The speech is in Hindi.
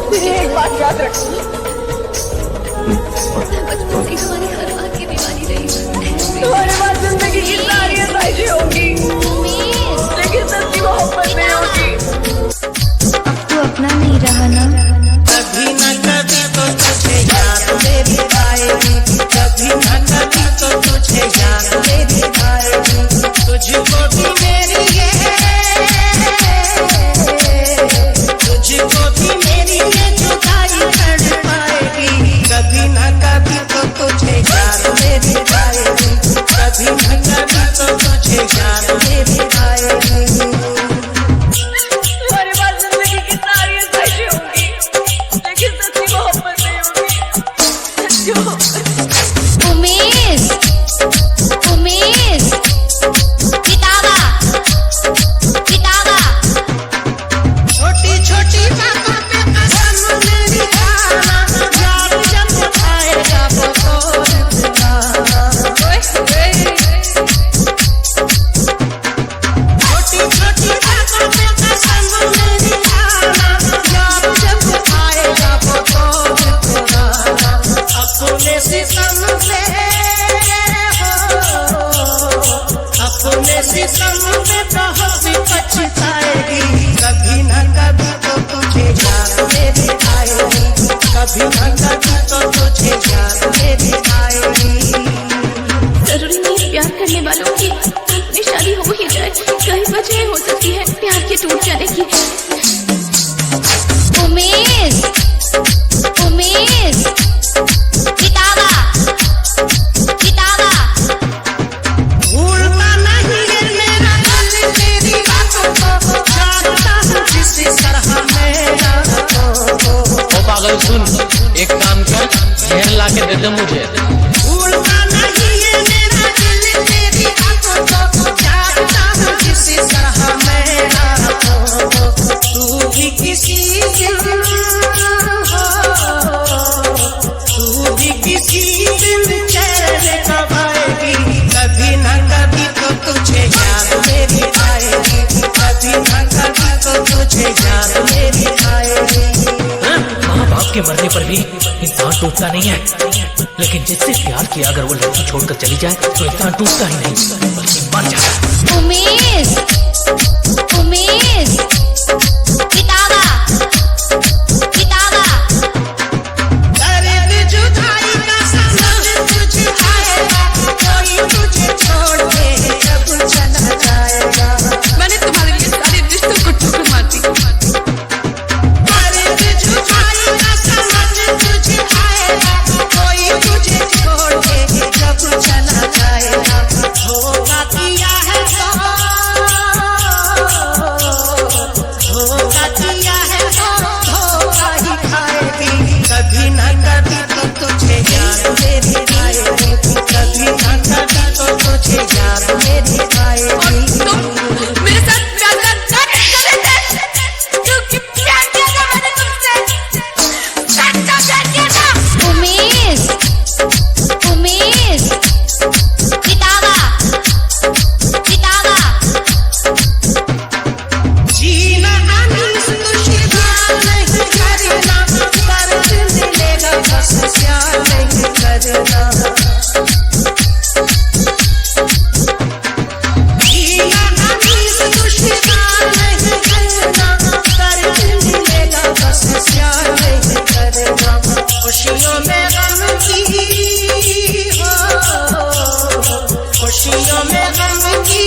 तेरी एक बात याद रख, बचपन से तुम्हारी हर बात की दीवानी रही। तुम्हारे पास जिंदगी की सारी ख्वाहिशें होगी, लेकिन सच्ची मोहब्बत नहीं होगी। अब तो अपना नहीं रहा ना। कभी न कभी तो तुझे याद मेरी आएगी, कभी न कभी तो तुझे याद मेरी आएगी। तुझको भी मेरी तुझको भी मेरी ये जुदाई कर पाएगी। कभी न कभी तो तुझे याद मेरी आएगी, कभी न कभी तो तुझे याद मेरी आएगी। तुम्हारे पास जिंदगी की सारी ख्वाहिशें होंगी, लेकिन सच्ची मोहब्बत नहीं होगी। सच्ची मोहब्बत। उमेश, उमेश, किताबा, किताबा। छोटी छोटी बातों पे कसम मेरी खाना, याद जब आएगा वो तोड़ देना। छोटी छोटी बातों पे कसम मेरी खाना, याद जब आएगा वो तोड़ देना। अपने सितम पे अपने सितम पे बहुत पछताएगी। कभी न कभी तो तुझे याद मेरी आएगी, कभी न कभी तो तुझे याद मेरी आएगी। जरूरी नहीं प्यार करने वालों की अपनी शादी हो ही जाए, कई वजह हो सकती है प्यार के टूट जाने की। उमेश, उमेश, किताबा, किताबा। भूलता नहीं है मेरा दिल तेरी बातों को, जानता हूँ जिस तरह मेरा ओ पागल सुन, एक काम कर, जहर ला के दे दे मुझे। भूलता नहीं है मेरा दिल तेरी बातों को, जानता हूँ जिस तरह मेरा तू भी किसी दिन हो, तू भी किसी दिन चैन कब आएगी। कभी न कभी तो तुझे याद मेरी आएगी, कभी न कभी तो तुझे याद मेरी आएगी। माँ बाप के मरने पर भी इंसान टूटता नहीं है, लेकिन जिससे प्यार किया अगर वो लड़की छोड़कर चली जाए तो इंसान टूटता ही नहीं बल्कि मर जाता है। उमेश, उमेश, किताबा, किताबा। दर्द जुदाई का समझ तुझे आएगा, कोई तुझे छोड़ के जब चला जाएगा। मैंने तुम्हारे लिए सारे रिश्तों को ठुकर मार दी। दर्द जुदाई का समझ तुझे आएगा, कोई तुझे छोड़ के जब चला जाएगा। धोखा दिया है धोखा दिया है धोखा ही खाएगी। कभी न कभी तो तुझे याद मेरी आएगी, कभी न कभी तो तुझे याद मेरी आएगी। तुम मेरे साथ प्यार करना कर रहे थे, क्योंकि प्यार किया था मैंने तुमसे, सच्चा प्यार किया था। उमेश, उमेश, किताबा, किताबा। जीना अनीस दुश्मन नहीं करना, दर्द मिलेगा बस प्यार नहीं करना। जीना अनीस दुश्मन नहीं करना, दर्द मिलेगा बस प्यार नहीं करना। खुशियों में गम की हो, खुशियों में गम की